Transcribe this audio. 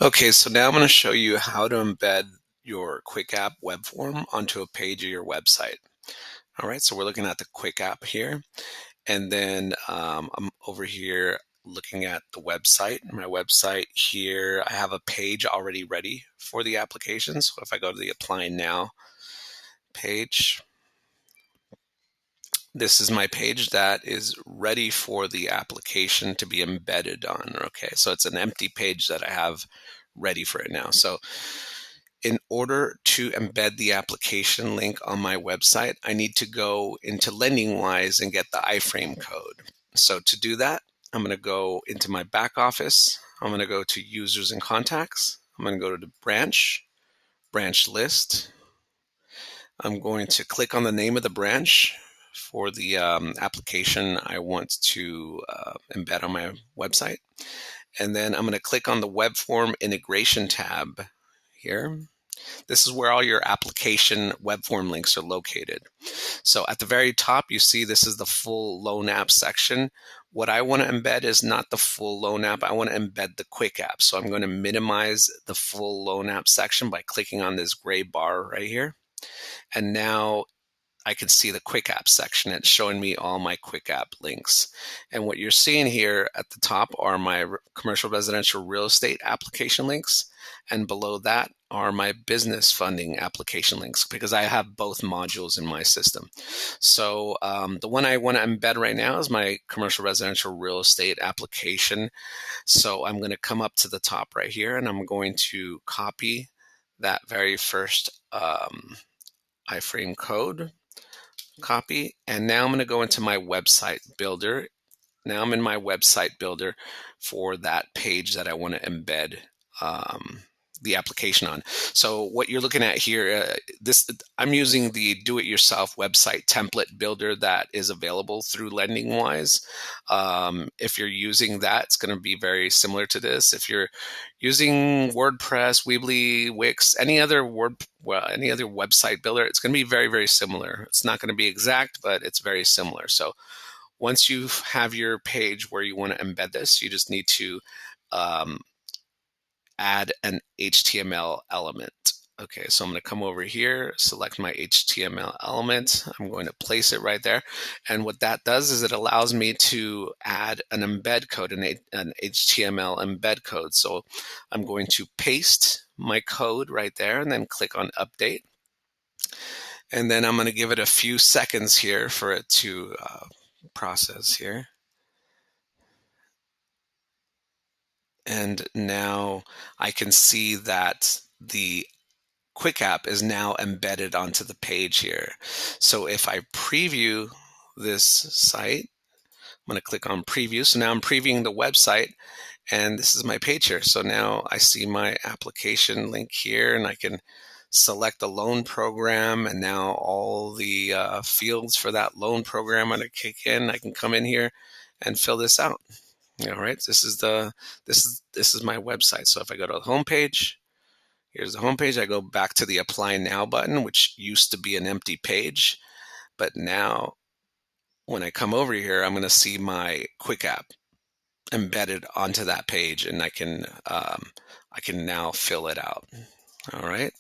Okay, so now I'm going to show you how to embed your Quick App web form onto a page of your website. All right, so we're looking at the Quick App here, and then I'm over here looking at the website. My website here, I have a page already ready for the application. So if I go to the Apply Now page, this is my page that is ready for the application to be embedded on. Okay, so it's an empty page that I have ready for it now. So in order to embed the application link on my website, I need to go into LendingWise and get the iframe code. So to do that, I'm going to go into my back office. I'm going to go to users and contacts. I'm going to go to the branch list. I'm going to click on the name of the branch for the application I want to embed on my website. And then I'm going to click on the Webform integration tab here. This is where all your application web form links are located. So at the very top, you see this is the full loan app section. What I want to embed is not the full loan app. I want to embed the quick app. So I'm going to minimize the full loan app section by clicking on this gray bar right here. And now I can see the quick app section. It's showing me all my quick app links. And what you're seeing here at the top are my commercial residential real estate application links. And below that are my business funding application links because I have both modules in my system. So the one I want to embed right now is my commercial residential real estate application. So I'm going to come up to the top right here and I'm going to copy that very first iframe code. Copy, and now I'm going to go into my website builder. Now I'm in my website builder for that page that I want to embed the application on. So what you're looking at here, I'm using the do-it-yourself website template builder that is available through LendingWise. If you're using that, it's going to be very similar to this. If you're using WordPress, Weebly, Wix, any other website builder, it's going to be very, very similar. It's not going to be exact, but it's very similar. So once you have your page where you want to embed this, you just need to add an HTML element. Okay, so I'm going to come over here, select my HTML element. I'm going to place it right there. And what that does is it allows me to add an embed code, an HTML embed code. So I'm going to paste my code right there and then click on update. And then I'm going to give it a few seconds here for it to process here. And now I can see that the Quick App is now embedded onto the page here. So if I preview this site, I'm going to click on preview. So now I'm previewing the website and this is my page here. So now I see my application link here and I can select the loan program and now all the fields for that loan program are going to kick in. I can come in here and fill this out. All right, this is my website. So if I go to the home page, here's the home page. I go back to the Apply Now button, which used to be an empty page, but now when I come over here, I'm going to see my Quick App embedded onto that page, and I can now fill it out. All right.